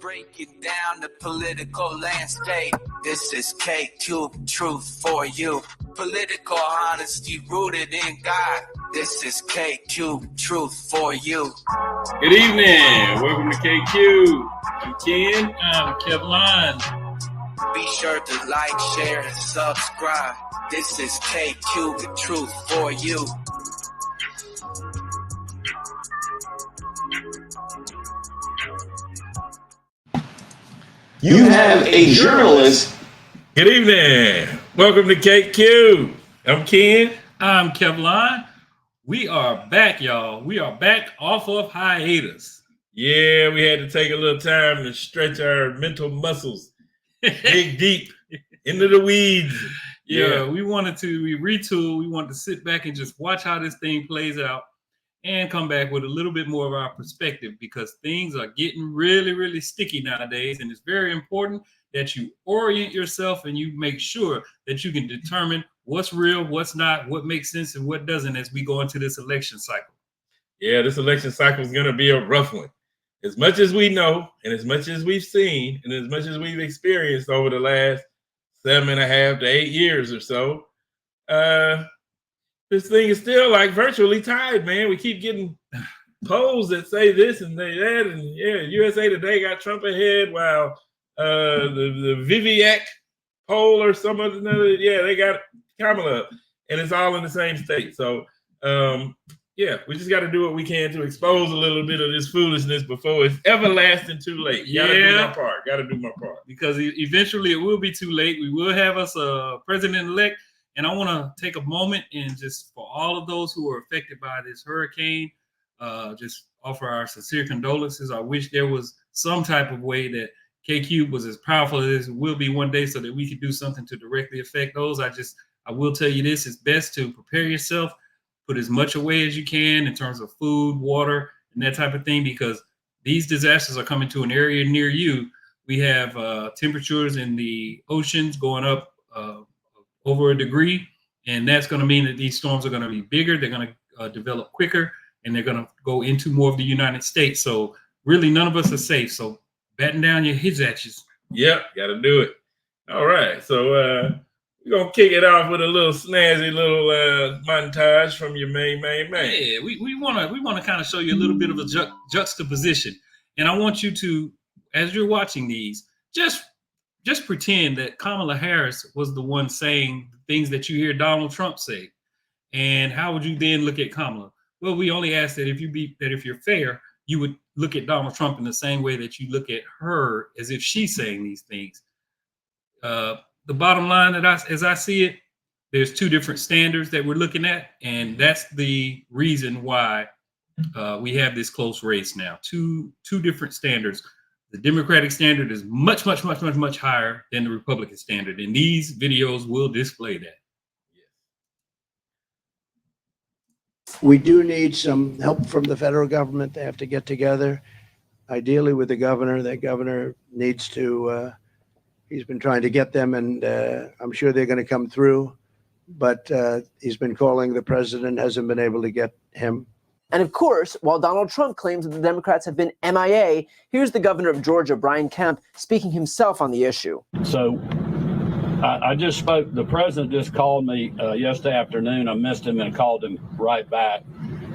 breaking down the political landscape. This is KQ Truth for you. Political honesty rooted in God. This is KQ Truth for you. Good evening. Welcome to KQ. I'm Ken. I'm Kevin. Be sure to like, share, and subscribe. This is KQ, the truth for you. You have a journalist. Good evening. Welcome to KQ. I'm Ken. I'm Kevin. We are back, y'all. We are back off of hiatus. Yeah, we had to take a little time to stretch our mental muscles, dig deep into the weeds. Yeah, we retool. We wanted to sit back and just watch how this thing plays out and come back with a little bit more of our perspective, because things are getting really, really sticky nowadays. And it's very important that you orient yourself and you make sure that you can determine what's real, what's not, what makes sense and what doesn't as we go into this election cycle. Yeah, this election cycle is going to be a rough one. As much as we know, and as much as we've seen, and as much as we've experienced over the last 7.5 to 8 years or so, this thing is still like virtually tied, man. We keep getting polls that say this and say that, and yeah, USA Today got Trump ahead, while the Viviac poll or some other, they got Kamala, and it's all in the same state. So, we just got to do what we can to expose a little bit of this foolishness before it's everlasting too late. Gotta do my part. Because eventually it will be too late. We will have us a president-elect. And I want to take a moment and just, for all of those who are affected by this hurricane, just offer our sincere condolences. I wish there was some type of way that KQ was as powerful as it will be one day so that we could do something to directly affect those. I will tell you this, it's best to prepare yourself, put as much away as you can in terms of food, water, and that type of thing, because these disasters are coming to an area near you. We have temperatures in the oceans going up over a degree, and that's going to mean that these storms are going to be bigger, they're going to develop quicker, and they're going to go into more of the United States. So really none of us are safe. So batten down your hitches. Yep, got to do it. All right, so we're going to kick it off with a little snazzy little montage from your main. Yeah, we want to kind of show you a little bit of a juxtaposition. And I want you to, as you're watching these, just pretend that Kamala Harris was the one saying things that you hear Donald Trump say. And how would you then look at Kamala? Well, we only ask that if you're fair, you would look at Donald Trump in the same way that you look at her, as if she's saying these things. The bottom line, as I see it, there's two different standards that we're looking at, and that's the reason why we have this close race now. Two different standards. The Democratic standard is much higher than the Republican standard, and these videos will display that. We do need some help from the federal government. They have to get together, ideally with the governor. That governor needs to, he's been trying to get them, and I'm sure they're going to come through, but he's been calling the president, hasn't been able to get him. And of course, while Donald Trump claims that the Democrats have been MIA, here's the governor of Georgia, Brian Kemp, speaking himself on the issue. So I just spoke. The president just called me yesterday afternoon. I missed him and called him right back.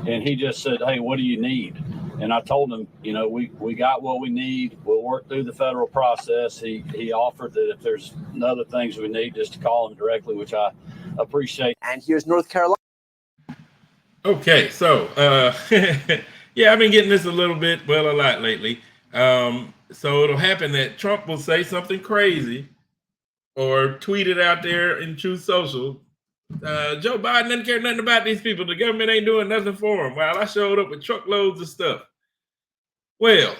And he just said, hey, what do you need? And I told him, we got what we need. We'll work through the federal process. He offered that if there's other things we need, just to call him directly, which I appreciate. And here's North Carolina. Okay, so I've been getting this a lot lately. So it'll happen that Trump will say something crazy or tweet it out there in Truth Social. Joe Biden doesn't care nothing about these people. The government ain't doing nothing for him. While I showed up with truckloads of stuff. Well,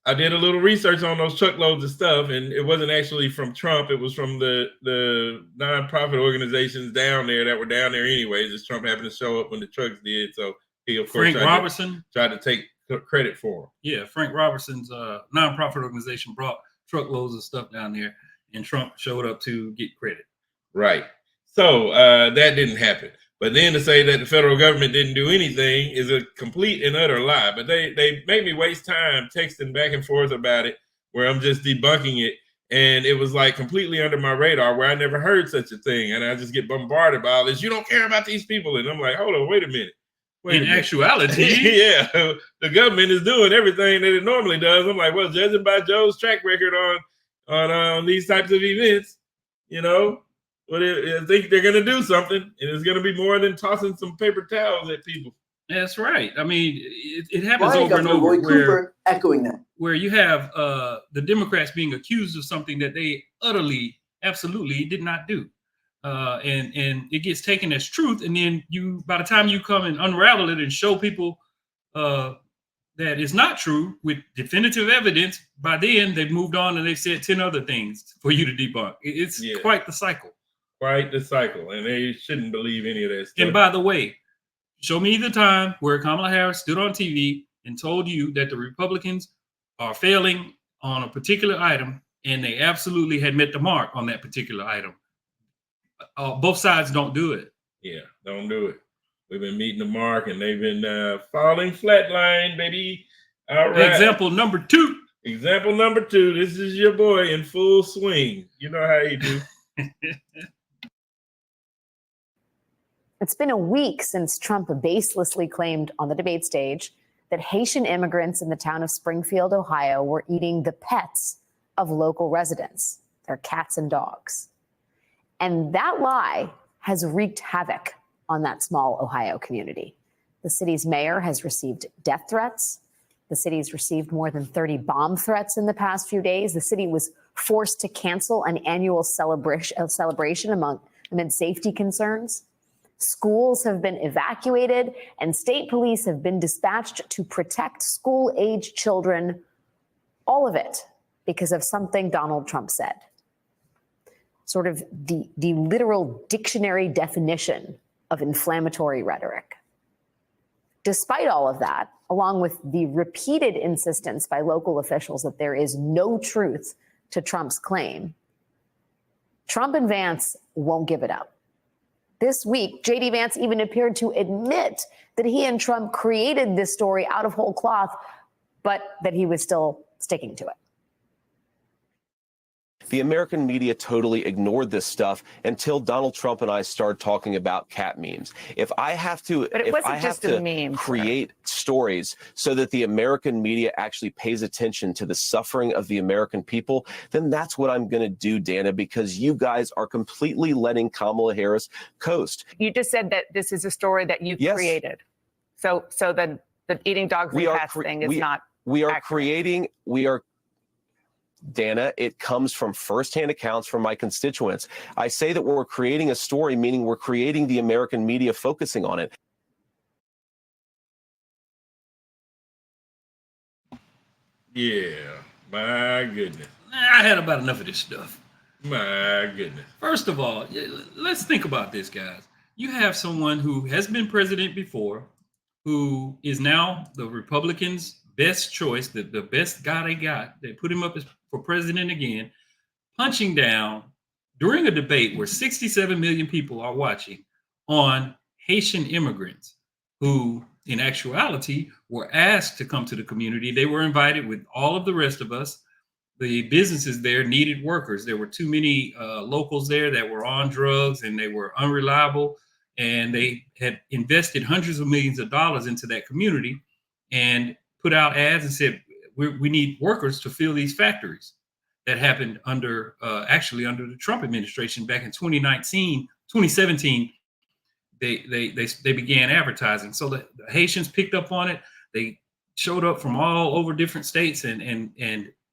I did a little research on those truckloads of stuff, and it wasn't actually from Trump. It was from the nonprofit organizations down there that were down there anyways. Just Trump happened to show up when the trucks did. So he, of course, tried to take credit for him. Yeah, Frank Robertson's nonprofit organization brought truckloads of stuff down there, and Trump showed up to get credit. Right. So that didn't happen. But then to say that the federal government didn't do anything is a complete and utter lie. But they made me waste time texting back and forth about it where I'm just debunking it. And it was like completely under my radar where I never heard such a thing. And I just get bombarded by all this. You don't care about these people. And I'm like, hold on, wait a minute. In actuality, yeah, the government is doing everything that it normally does. I'm like, well, judging by Joe's track record on these types of events, you know, I think they're going to do something, and it's going to be more than tossing some paper towels at people. That's right. I mean, it happens Ryan over and Governor over. Roy Cooper echoing that. Where you have the Democrats being accused of something that they utterly, absolutely did not do. And it gets taken as truth. And then by the time you come and unravel it and show people that it's not true with definitive evidence, by then they've moved on and they've said 10 other things for you to debunk. It's quite the cycle. Quite the cycle. And they shouldn't believe any of that stuff. And by the way, show me the time where Kamala Harris stood on TV and told you that the Republicans are failing on a particular item, and they absolutely had met the mark on that particular item. Both sides don't do it. Yeah, don't do it. We've been meeting the mark, and they've been falling flatline, baby. All right. Example number 2. Example number 2. This is your boy in full swing. You know how you do. It's been a week since Trump baselessly claimed on the debate stage that Haitian immigrants in the town of Springfield, Ohio, were eating the pets of local residents, their cats and dogs. And that lie has wreaked havoc on that small Ohio community. The city's mayor has received death threats. The city's received more than 30 bomb threats in the past few days. The city was forced to cancel an annual celebration amid safety concerns. Schools have been evacuated, and state police have been dispatched to protect school-age children. All of it because of something Donald Trump said. Sort of the literal dictionary definition of inflammatory rhetoric. Despite all of that, along with the repeated insistence by local officials that there is no truth to Trump's claim, Trump and Vance won't give it up. This week, J.D. Vance even appeared to admit that he and Trump created this story out of whole cloth, but that he was still sticking to it. The American media totally ignored this stuff until Donald Trump and I started talking about cat memes. If I have to, create stories so that the American media actually pays attention to the suffering of the American people, then that's what I'm going to do, Dana, because you guys are completely letting Kamala Harris coast. You just said that this is a story that you created. So the eating dogs and cats thing is not accurate. Dana, it comes from firsthand accounts from my constituents. I say that we're creating a story, meaning we're creating the American media focusing on it. Yeah, my goodness. I had about enough of this stuff. My goodness. First of all, let's think about this, guys. You have someone who has been president before, who is now the Republicans' best choice, the best guy they got. They put him up for president again, punching down during a debate where 67 million people are watching on Haitian immigrants who, in actuality, were asked to come to the community. They were invited with all of the rest of us. The businesses there needed workers. There were too many locals there that were on drugs and they were unreliable. And they had invested hundreds of millions of dollars into that community and put out ads and said, we need workers to fill these factories. That happened under the Trump administration back in 2017. They began advertising. So the Haitians picked up on it. They showed up from all over different states and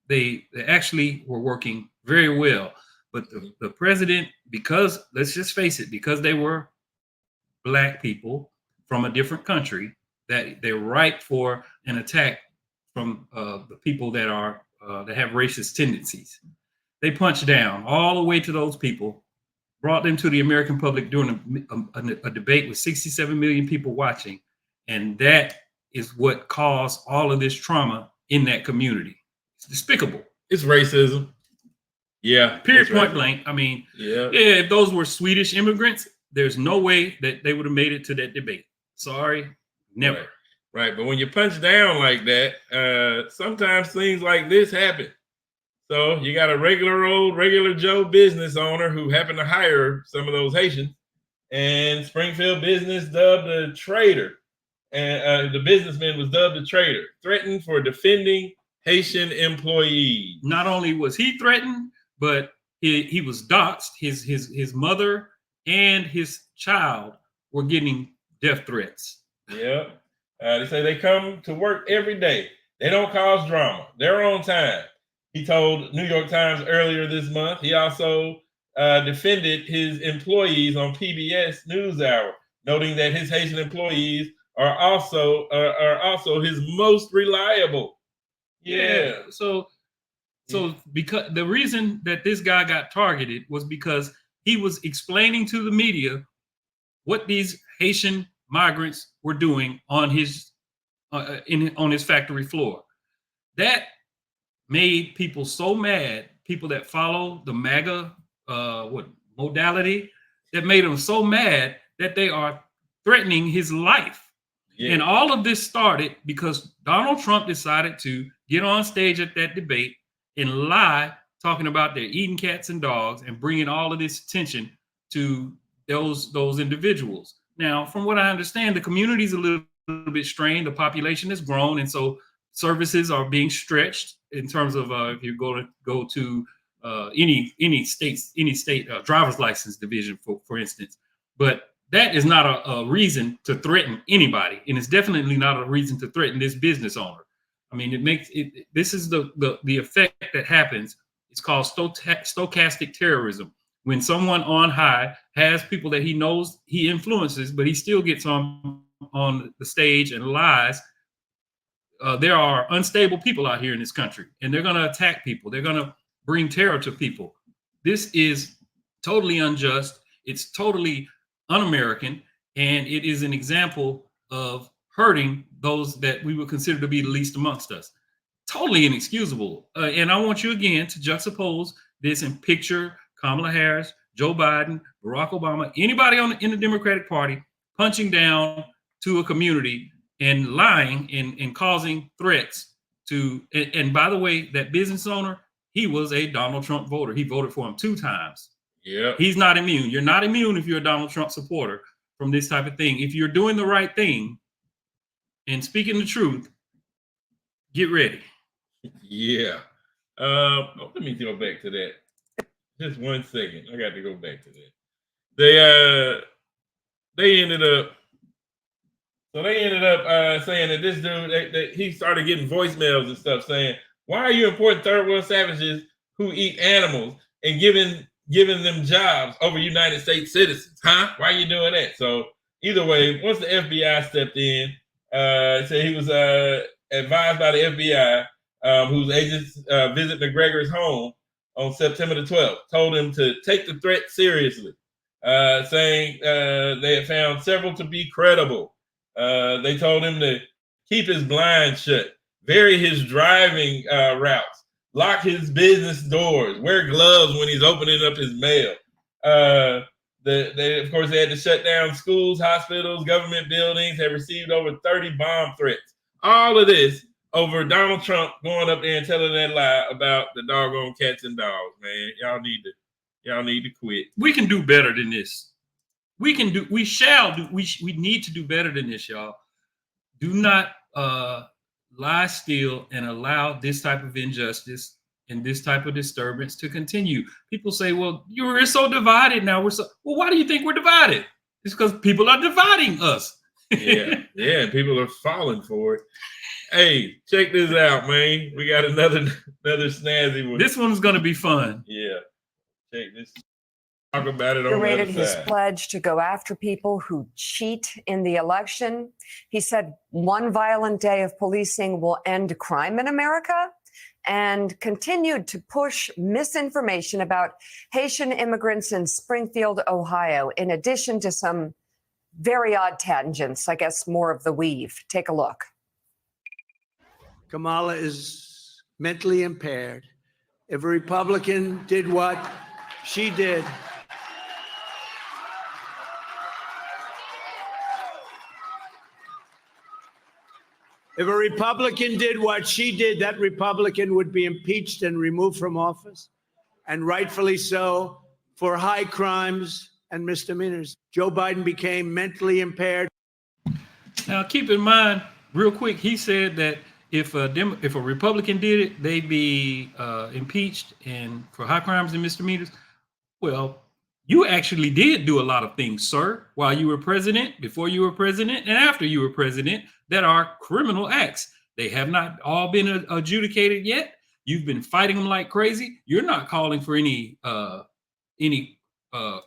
they actually were working very well. But the president, because let's just face it, because they were Black people from a different country, that they're ripe for an attack from the people that are that have racist tendencies. They punched down all the way to those people, brought them to the American public during a debate with 67 million people watching. And that is what caused all of this trauma in that community. It's despicable. It's racism. Yeah. Period, point blank. I mean, if those were Swedish immigrants, there's no way that they would have made it to that debate. Sorry, never. Right. But when you punch down like that, sometimes things like this happen. So you got a regular Joe business owner who happened to hire some of those Haitians, and Springfield business dubbed a traitor. And the businessman was dubbed a traitor, threatened for defending Haitian employees. Not only was he threatened, but he was doxxed. His mother and his child were getting death threats. Yep. They say they come to work every day. They don't cause drama. They're on time. He told New York Times earlier this month. He also defended his employees on PBS NewsHour, noting that his Haitian employees are also his most reliable. Yeah. So because the reason that this guy got targeted was because he was explaining to the media what these Haitian migrants were doing on his on his factory floor. That made people so mad. People that follow the MAGA modality, that made them so mad that they are threatening his life. Yeah. And all of this started because Donald Trump decided to get on stage at that debate and lie, talking about they're eating cats and dogs and bringing all of this attention to those individuals. Now, from what I understand, the community's a little bit strained. The population has grown, and so services are being stretched in terms of if you go to any state driver's license division, for instance. But that is not a reason to threaten anybody, and it's definitely not a reason to threaten this business owner. I mean, it makes it. This is the effect that happens. It's called stochastic terrorism. When someone on high has people that he knows he influences, but he still gets on the stage and lies. There are unstable people out here in this country, and they're going to attack people. They're going to bring terror to people. This is totally unjust. It's totally un-American, and it is an example of hurting those that we would consider to be the least amongst us. Totally inexcusable. And I want you again to juxtapose this and picture Kamala Harris, Joe Biden, Barack Obama, anybody in the Democratic Party punching down to a community and lying and causing threats to. And by the way, that business owner, he was a Donald Trump voter. He voted for him 2 times. Yeah, he's not immune. You're not immune if you're a Donald Trump supporter from this type of thing. If you're doing the right thing and speaking the truth, get ready. Yeah. Let me go back to that. Just 1 second. I got to go back to that. They ended up saying that this dude, that he started getting voicemails and stuff saying, "Why are you importing third world savages who eat animals and giving them jobs over United States citizens? Huh? Why are you doing that?" So either way, once the FBI stepped in, said he was advised by the FBI, whose agents visit McGregor's home on September the 12th, told him to take the threat seriously, saying they had found several to be credible. They told him to keep his blinds shut, vary his driving routes, lock his business doors, wear gloves when he's opening up his mail. They of course, they had to shut down schools, hospitals, government buildings, have received over 30 bomb threats. All of this over Donald Trump going up there and telling that lie about the doggone cats and dogs, man. Y'all need to quit. We can do better than this. We need to do better than this, y'all. Do not lie still and allow this type of injustice and this type of disturbance to continue. People say, well, you're so divided now. Well, why do you think we're divided? It's because people are dividing us. yeah, people are falling for it. Hey, check this out, man. We got another snazzy one. This one's going to be fun. Yeah. Check this. Talk about it on Reiterated the other his side. pledge to go after people who cheat in the election. He said one violent day of policing will end crime in America, and continued to push misinformation about Haitian immigrants in Springfield, Ohio, in addition to some very odd tangents, I guess more of the weave. Take a look. Kamala is mentally impaired. If a Republican did what she did, If a Republican did what she did, that Republican would be impeached and removed from office, and rightfully so, for high crimes and misdemeanors. Joe Biden became mentally impaired. Now, keep in mind, real quick, he said that if a Republican did it, they'd be impeached and for high crimes and misdemeanors. Well, you actually did do a lot of things, sir, while you were president, before you were president, and after you were president, that are criminal acts. They have not all been adjudicated yet. You've been fighting them like crazy. You're not calling for any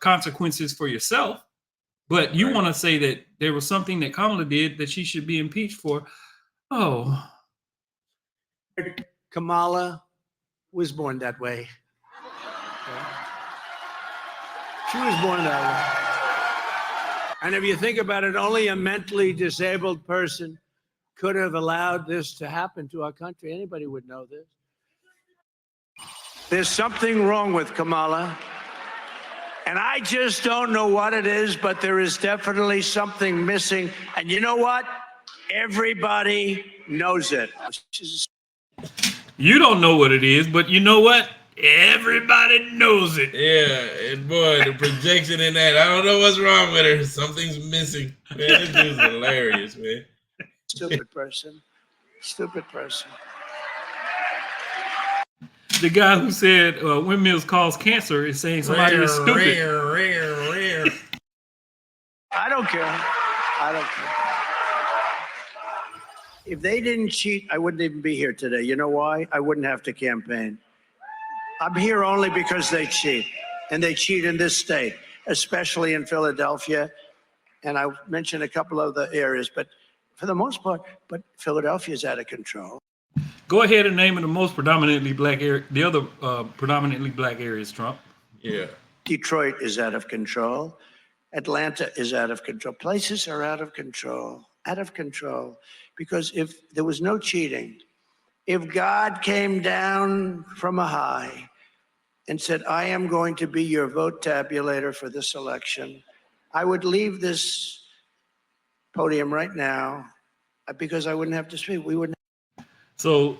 consequences for yourself, but you want to say that there was something that Kamala did that she should be impeached for. Oh, Kamala was born that way. She was born that way. And if you think about it, only a mentally disabled person could have allowed this to happen to our country. Anybody would know this. There's something wrong with Kamala. And I just don't know what it is, but there is definitely something missing. And you know what? Everybody knows it. You don't know what it is, but you know what? Everybody knows it. Yeah, and boy, the projection in that, I don't know what's wrong with her. Something's missing. Man, this dude's hilarious, man. Stupid person. Stupid person. The guy who said windmills cause cancer is saying somebody is stupid. I don't care. I don't care. If they didn't cheat, I wouldn't even be here today. You know why? I wouldn't have to campaign. I'm here only because they cheat. And they cheat in this state, especially in Philadelphia. And I mentioned a couple of the areas, but for the most part, but Philadelphia's out of control. Go ahead and name the most predominantly black area, the other predominantly black areas, Trump. Yeah. Detroit is out of control. Atlanta is out of control. Places are out of control, because if there was no cheating, if God came down from a high and said, I am going to be your vote tabulator for this election, I would leave this podium right now because I wouldn't have to speak. We wouldn't. So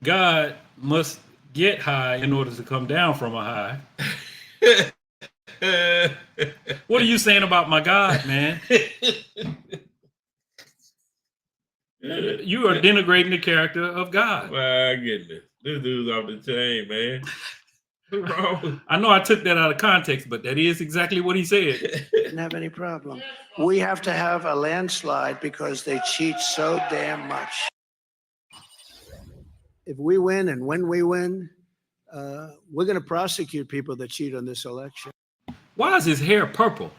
God must get high in order to come down from a high. What are you saying about my God, man? You are denigrating the character of God. My goodness. This dude's off the chain, man. What's wrong? I know I took that out of context, but that is exactly what he said. Didn't have any problem. We have to have a landslide because they cheat so damn much. If we win and when we win, we're going to prosecute people that cheat on this election. Why is his hair purple?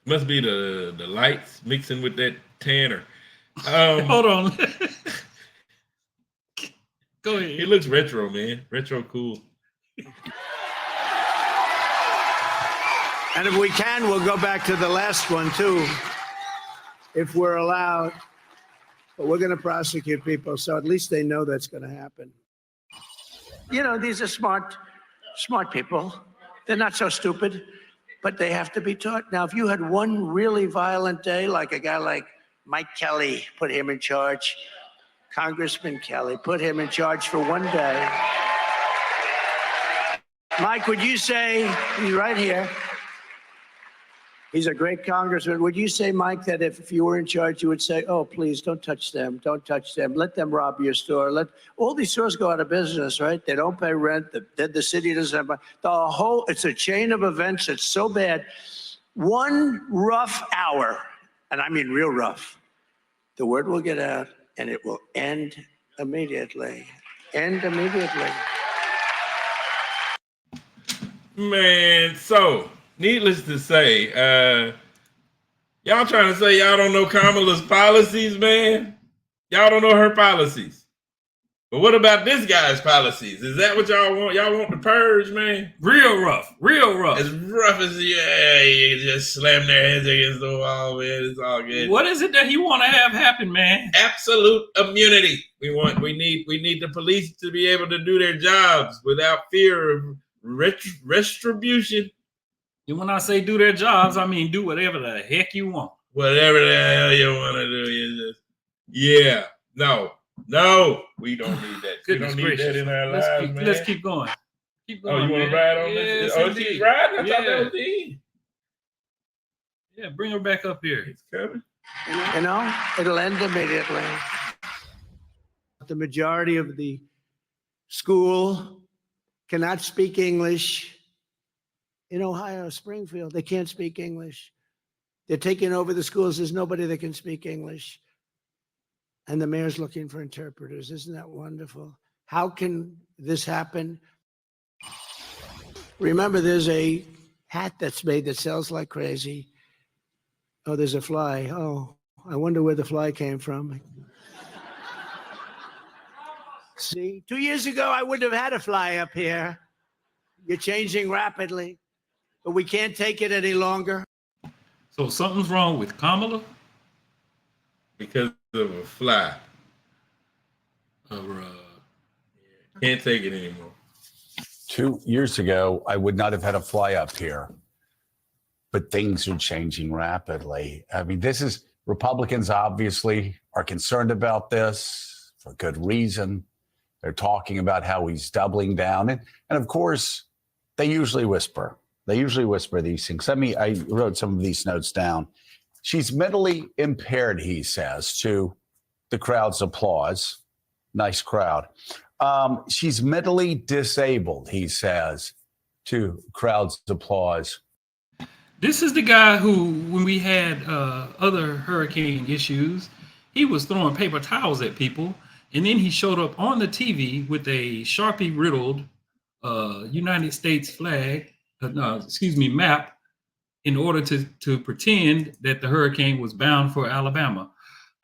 Must be the lights mixing with that tanner. Hold on. Go ahead. He looks retro, man. Retro cool. And if we can, we'll go back to the last one, too, if we're allowed. But we're going to prosecute people, so at least they know that's going to happen. You know, these are smart people. They're not so stupid, but they have to be taught. Now, if you had one really violent day, like a guy like Mike Kelly, put him in charge, Congressman Kelly, put him in charge for one day. Mike, would you say, he's right here, he's a great congressman. Would you say, Mike, that if you were in charge, you would say, oh, please, don't touch them. Don't touch them. Let them rob your store. Let all these stores go out of business, right? They don't pay rent. The city doesn't have it's a chain of events that's so bad. One rough hour, and I mean real rough, the word will get out and it will end immediately. End immediately. Man, so needless to say, y'all trying to say y'all don't know Kamala's policies, man? Y'all don't know her policies. But what about this guy's policies? Is that what y'all want? Y'all want the purge, man? Real rough. Real rough. As rough as, yeah, you just slam their heads against the wall, man. It's all good. What is it that he want to have happen, man? Absolute immunity. We need the police to be able to do their jobs without fear of retribution. And when I say do their jobs, I mean do whatever the heck you want. Whatever the hell you want to do, you just Yeah. No, we don't need that. We don't need that in our lives, man. Let's keep going. Keep going. Oh, you want to ride on this? Oh, she's riding? I thought that was the. Yeah, bring her back up here. It's coming. You know, it'll end immediately. The majority of the school cannot speak English. In Ohio, Springfield, they can't speak English. They're taking over the schools. There's nobody that can speak English. And the mayor's looking for interpreters. Isn't that wonderful? How can this happen? Remember, there's a hat that's made that sells like crazy. Oh, there's a fly. Oh, I wonder where the fly came from. See, 2 years ago, I wouldn't have had a fly up here. You're changing rapidly, but we can't take it any longer. So something's wrong with Kamala? Because of a fly. Can't take it anymore. 2 years ago, I would not have had a fly up here. But things are changing rapidly. I mean, Republicans obviously are concerned about this for good reason. They're talking about how he's doubling down. And of course, they usually whisper. These things. I wrote some of these notes down. She's mentally impaired, he says, to the crowd's applause. Nice crowd. She's mentally disabled, he says, to crowd's applause. This is the guy who, when we had other hurricane issues, he was throwing paper towels at people. And then he showed up on the TV with a Sharpie riddled United States flag, map, in order to pretend that the hurricane was bound for Alabama.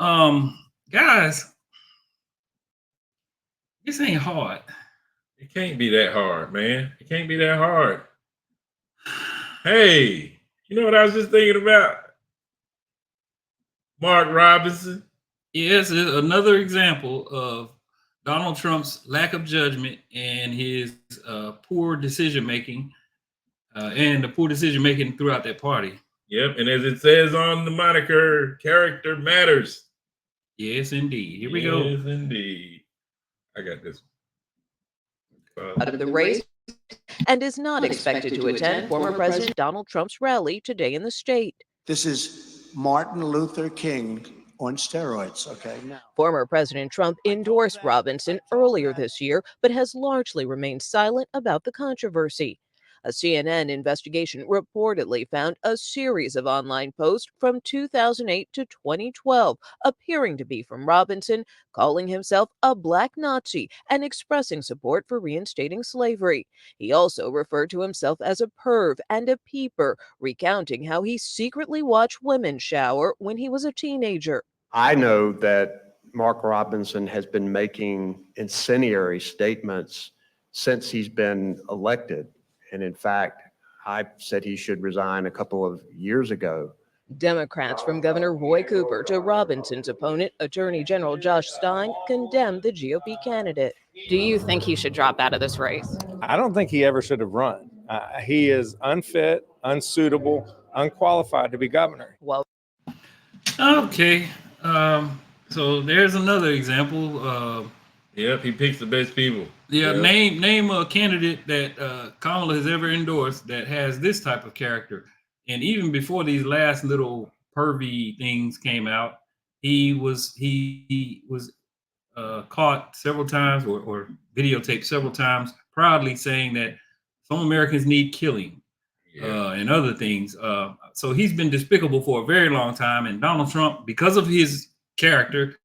Guys, this ain't hard. It can't be that hard, man. It can't be that hard. Hey, you know what I was just thinking about? Mark Robinson. Yes, another example of Donald Trump's lack of judgment and his poor decision-making and the poor decision-making throughout that party. Yep, and as it says on the moniker, character matters. Yes, indeed. Here we go. Yes, indeed. I got this. Out of the race and is not expected to attend former President Donald Trump's rally today in the state. This is Martin Luther King on steroids, okay? Now. Former President Trump endorsed Robinson earlier this year, but has largely remained silent about the controversy. A CNN investigation reportedly found a series of online posts from 2008 to 2012, appearing to be from Robinson, calling himself a black Nazi and expressing support for reinstating slavery. He also referred to himself as a perv and a peeper, recounting how he secretly watched women shower when he was a teenager. I know that Mark Robinson has been making incendiary statements since he's been elected. And in fact, I said he should resign a couple of years ago. Democrats from Governor Roy Cooper to Robinson's opponent, Attorney General Josh Stein, condemned the GOP candidate. Do you think he should drop out of this race? I don't think he ever should have run. He is unfit, unsuitable, unqualified to be governor. Well, okay. So there's another example. Yep, he picks the best people. Yeah, yep. Name a candidate that Kamala has ever endorsed that has this type of character. And even before these last little pervy things came out, he was caught several times or videotaped several times, proudly saying that some Americans need killing and other things. So he's been despicable for a very long time. And Donald Trump, because of his character,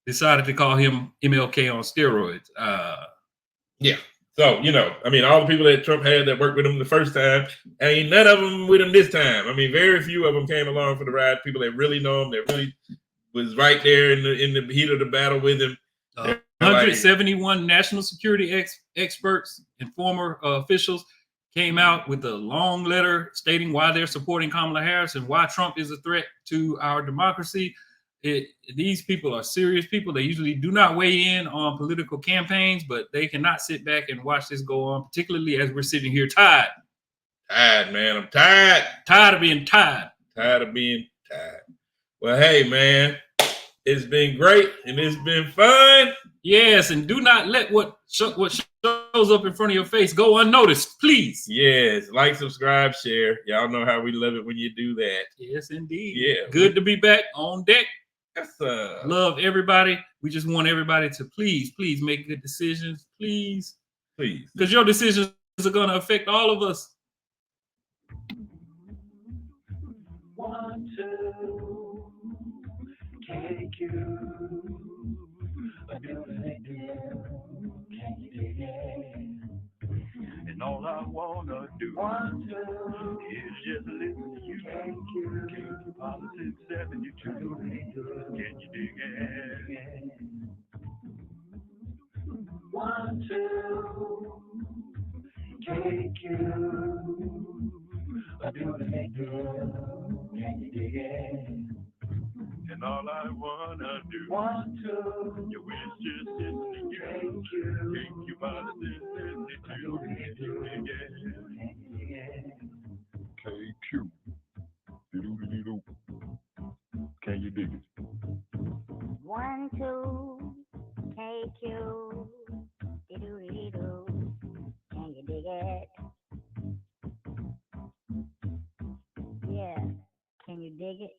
decided to call him MLK on steroids. Yeah. So, I mean, all the people that Trump had that worked with him the first time, ain't none of them with him this time. I mean, very few of them came along for the ride. People that really know him, that really was right there in the heat of the battle with him. 171 national security experts and former officials came out with a long letter stating why they're supporting Kamala Harris and why Trump is a threat to our democracy. These people are serious people. They usually do not weigh in on political campaigns, but they cannot sit back and watch this go on, particularly as we're sitting here tired. Tired, man. I'm tired. Tired of being tired. Tired of being tired. Well, hey, man, It's been great and it's been fun. Yes, and do not let what shows up in front of your face go unnoticed, please. Yes, like, subscribe, share. Y'all know how we love it when you do that. Yes, indeed. Yeah. Good to be back on deck. Yes, love everybody. We just want everybody to please make good decisions. Please. Because your decisions are going to affect all of us. 1, 2, KQ. A doodle-doo, can you dig it? And all I wanna do 1, 2 is just listen to you. KQ, politics 72. Can you dig it? 1, 2, KQ. A doodle-doo, can you dig it? And all I wanna do 1, 2, you wish just listen to you. Thank you, politics 72. Can you dig it? KQ. Doodle-doo. Can you dig it? 1, 2, KQ. Doodle-doo. Can you dig it? Yeah. Can you dig it?